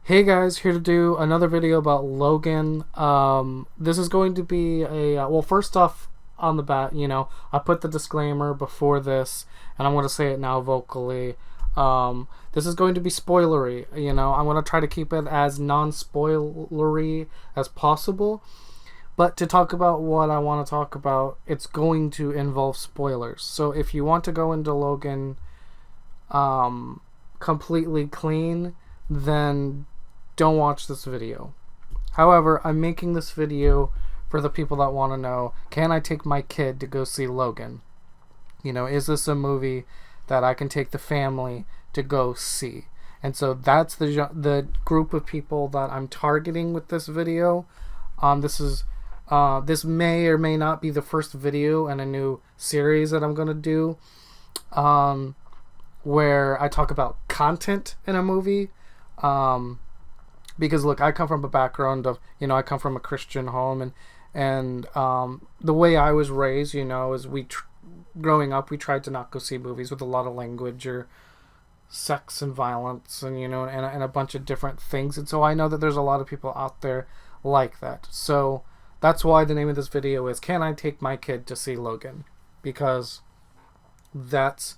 Hey guys, here to do another video about Logan. This is going to be well, first off, on the bat, I put the disclaimer before this, and I'm going to say it now vocally. This is going to be spoilery, I'm going to try to keep it as non-spoilery as possible. But to talk about what I want to talk about, it's going to involve spoilers. So if you want to go into Logan completely clean, then don't watch this video. However, I'm making this video for the people that want to know, can I take my kid to go see Logan? Is this a movie that I can take the family to go see? And so that's the group of people that I'm targeting with this video. This may or may not be the first video in a new series that I'm going to do, where I talk about content in a movie. Because look, I come from a background of, I come from a Christian home, and the way I was raised, is growing up, we tried to not go see movies with a lot of language or sex and violence and, and a bunch of different things. And so I know that there's a lot of people out there like that. So that's why the name of this video is, can I take my kid to see Logan? Because that's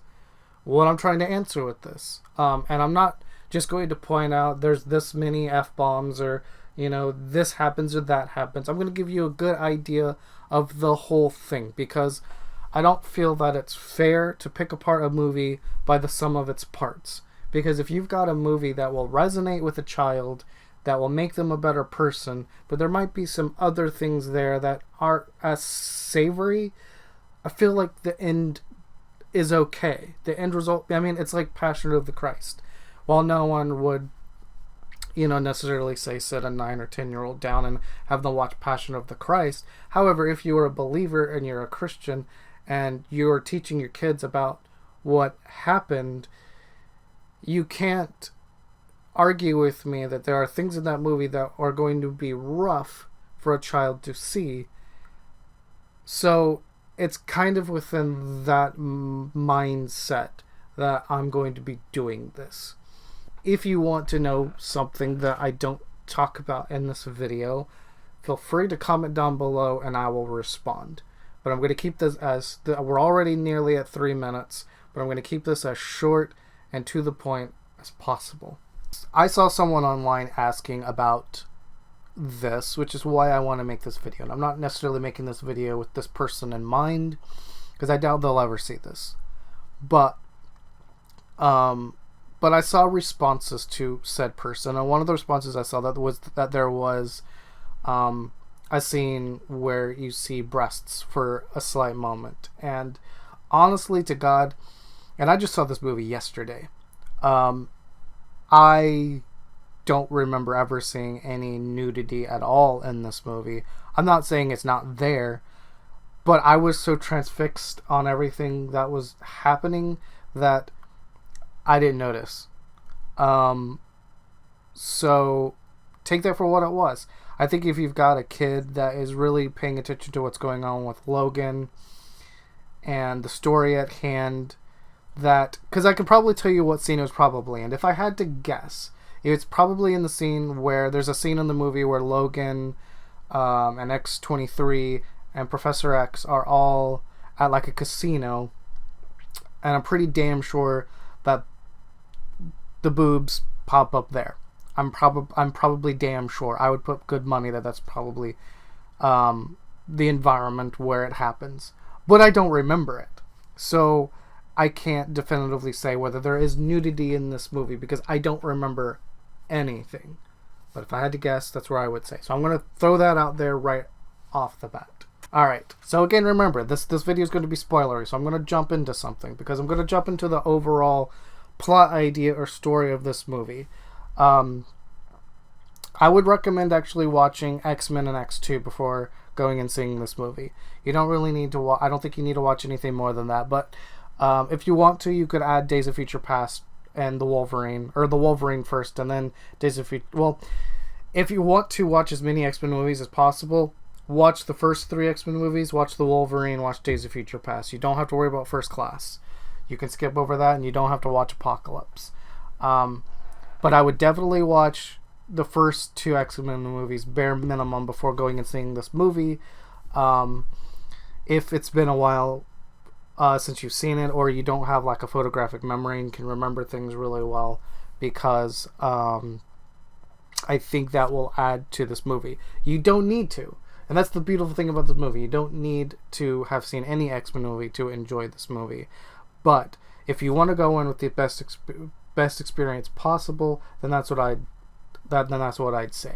what I'm trying to answer with this. And I'm not just going to point out there's this many F-bombs or, this happens or that happens. I'm going to give you a good idea of the whole thing, because I don't feel that it's fair to pick apart a movie by the sum of its parts. Because if you've got a movie that will resonate with a child, that will make them a better person, but there might be some other things there that aren't as savory, I feel like the end is okay. The end result, it's like Passion of the Christ. While no one would, necessarily say sit a 9 or 10-year-old down and have them watch Passion of the Christ. However, if you are a believer and you're a Christian and you're teaching your kids about what happened, you can't argue with me that there are things in that movie that are going to be rough for a child to see. So it's kind of within that mindset that I'm going to be doing this. If you want to know something that I don't talk about in this video, feel free to comment down below and I will respond. But I'm going to keep this we're already nearly at 3 minutes, but I'm going to keep this as short and to the point as possible. I saw someone online asking about this, which is why I want to make this video. And I'm not necessarily making this video with this person in mind, because I doubt they'll ever see this. But I saw responses to said person, and one of the responses I saw was that there was a scene where you see breasts for a slight moment. And honestly to God, and I just saw this movie yesterday, I don't remember ever seeing any nudity at all in this movie. I'm not saying it's not there, but I was so transfixed on everything that was happening that I didn't notice. So take that for what it was. I think if you've got a kid that is really paying attention to what's going on with Logan and the story at hand, because I could probably tell you what scene it was probably in. If I had to guess, it's probably in the scene where there's a scene in the movie where Logan and X-23 and Professor X are all at like a casino, and I'm pretty damn sure that the boobs pop up there. I'm probably damn sure. I would put good money that that's probably the environment where it happens. But I don't remember it. So I can't definitively say whether there is nudity in this movie because I don't remember anything. But if I had to guess, that's where I would say. So I'm going to throw that out there right off the bat. Alright, so again, remember, this video is going to be spoilery, so I'm going to jump into something, because I'm going to jump into the overall plot idea or story of this movie. I would recommend actually watching X-Men and X2 before going and seeing this movie. You don't really need to I don't think you need to watch anything more than that, but if you want to, you could add Days of Future Past and the Wolverine, or the Wolverine first and then Days of Future. Well, if you want to watch as many X-Men movies as possible, watch the first 3 X-Men movies, watch the Wolverine, watch Days of Future Past. You don't have to worry about First Class. You can skip over that and you don't have to watch Apocalypse. But I would definitely watch the first two X-Men movies bare minimum before going and seeing this movie. If it's been a while since you've seen it, or you don't have like a photographic memory and can remember things really well, because I think that will add to this movie. You don't need to. And that's the beautiful thing about this movie. You don't need to have seen any X-Men movie to enjoy this movie. But if you want to go in with the best experience possible, then that's what I'd say.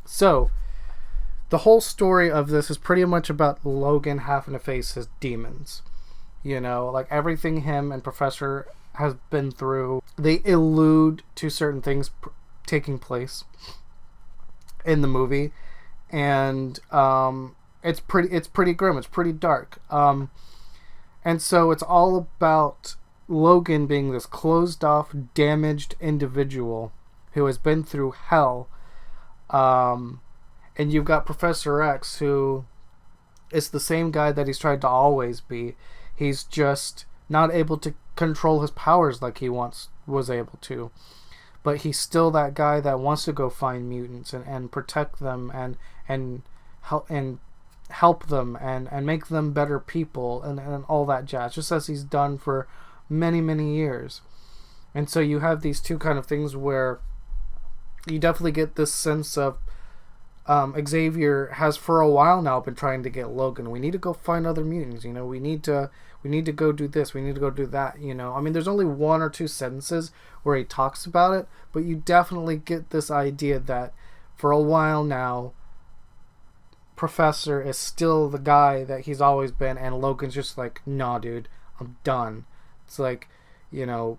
So, the whole story of this is pretty much about Logan having to face his demons. You know, like everything him and Professor has been through, they allude to certain things taking place in the movie, and it's pretty grim. It's pretty dark. And so it's all about Logan being this closed off, damaged individual who has been through hell. And you've got Professor X, who is the same guy that he's tried to always be. He's just not able to control his powers like he once was able to. But he's still that guy that wants to go find mutants and protect them and help them and make them better people and all that jazz, just as he's done for many, many years. And so you have these two kind of things where you definitely get this sense of Xavier has for a while now been trying to get Logan. We need to go find other mutants. You know, we need to go do this. We need to go do that. You know, I mean, there's only one or two sentences where he talks about it, but you definitely get this idea that for a while now, Professor is still the guy that he's always been, and Logan's just like, nah, dude, I'm done. It's like, you know,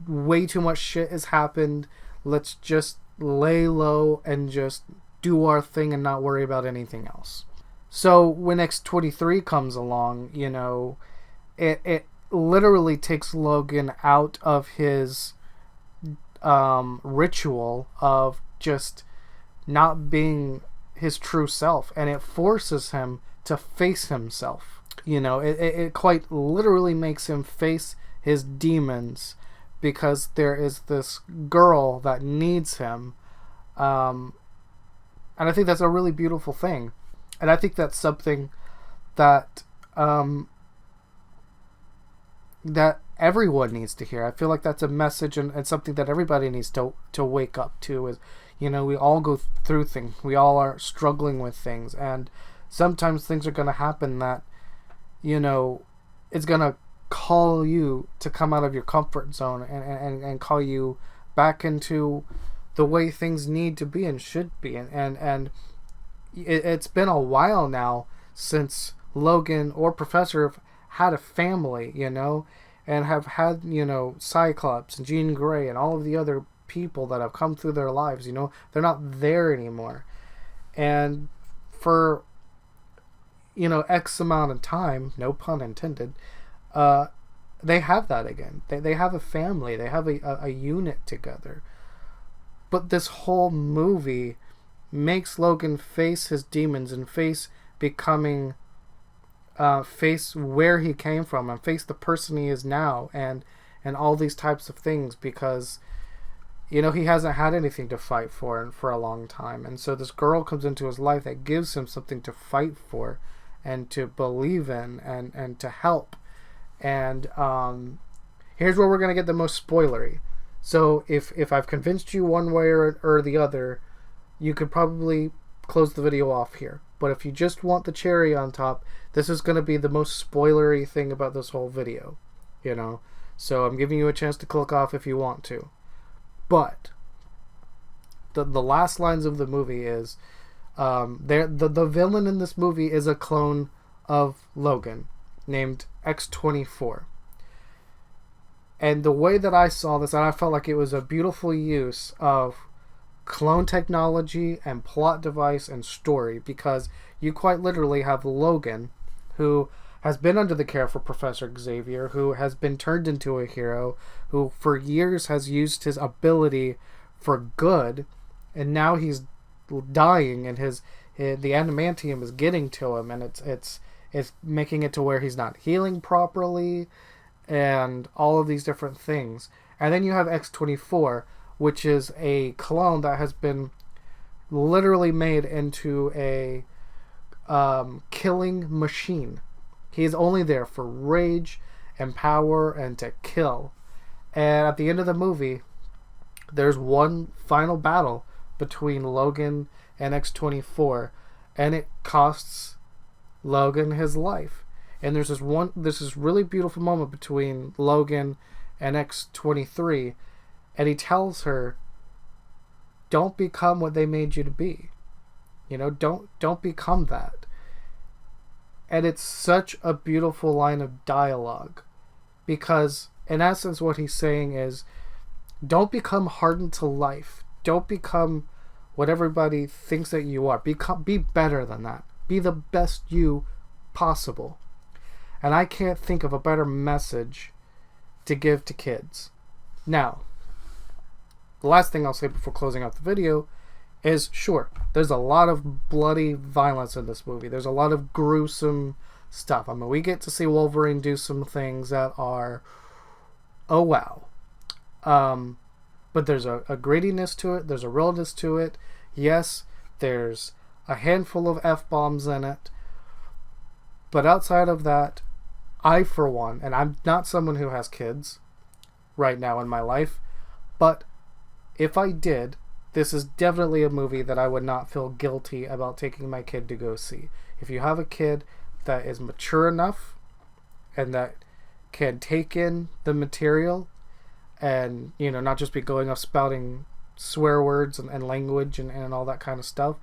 way too much shit has happened. Let's just lay low and just do our thing and not worry about anything else. So when X-23 comes along, you know, it literally takes Logan out of his ritual of just not being his true self, and it forces him to face himself. You know, it quite literally makes him face his demons, because there is this girl that needs him. And I think that's a really beautiful thing. And I think that's something that that everyone needs to hear. I feel like that's a message and something that everybody needs to wake up to. Is, you know, we all go through things. We all are struggling with things. And sometimes things are going to happen that, you know, it's going to call you to come out of your comfort zone and call you back into the way things need to be and should be. And it's been a while now since Logan or Professor have had a family, you know, and have had, you know, Cyclops and Jean Grey and all of the other people that have come through their lives. You know, they're not there anymore. And for, you know, X amount of time, no pun intended, they have that again. They have a family. They have a unit together. But this whole movie makes Logan face his demons and face becoming, face where he came from and face the person he is now and all these types of things, because, you know, he hasn't had anything to fight for a long time. And so this girl comes into his life that gives him something to fight for and to believe in and to help. And here's where we're going to get the most spoilery. So if I've convinced you one way or the other, you could probably close the video off here. But if you just want the cherry on top, this is going to be the most spoilery thing about this whole video, you know. So I'm giving you a chance to click off if you want to. But the last lines of the movie is, the villain in this movie is a clone of Logan named X-24. And the way that I saw this, and I felt like it was a beautiful use of clone technology and plot device and story, because you quite literally have Logan, who has been under the care for Professor Xavier, who has been turned into a hero, who for years has used his ability for good, and now he's dying, and the adamantium is getting to him, and it's making it to where he's not healing properly, and all of these different things. And then you have X-24, which is a clone that has been literally made into a killing machine. He's only there for rage and power and to kill. And at the end of the movie, there's one final battle between Logan and X-24, and it costs Logan his life. And there's this really beautiful moment between Logan and X-23, and he tells her, don't become what they made you to be. You know, don't become that. And it's such a beautiful line of dialogue, because in essence what he's saying is, don't become hardened to life. Don't become what everybody thinks that you are. Be better than that. Be the best you possible. And I can't think of a better message to give to kids. Now, the last thing I'll say before closing out the video is, sure, there's a lot of bloody violence in this movie. There's a lot of gruesome stuff. I mean, we get to see Wolverine do some things that are, oh wow. But there's a grittiness to it. There's a realness to it. Yes, there's a handful of F-bombs in it. But outside of that, I, for one, and I'm not someone who has kids right now in my life, but if I did, this is definitely a movie that I would not feel guilty about taking my kid to go see. If you have a kid that is mature enough and that can take in the material and, you know, not just be going off spouting swear words and language and all that kind of stuff,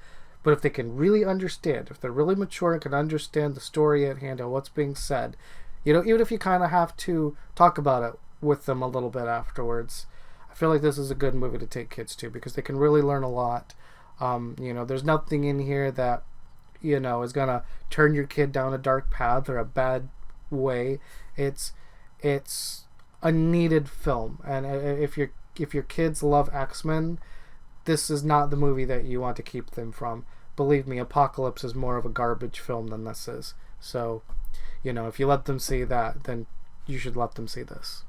but if they can really understand, if they're really mature and can understand the story at hand and what's being said, you know, even if you kind of have to talk about it with them a little bit afterwards, I feel like this is a good movie to take kids to, because they can really learn a lot. You know, there's nothing in here that, you know, is gonna turn your kid down a dark path or a bad way. It's a needed film, and if your kids love X-Men, this is not the movie that you want to keep them from. Believe me, Apocalypse is more of a garbage film than this is. So, you know, if you let them see that, then you should let them see this.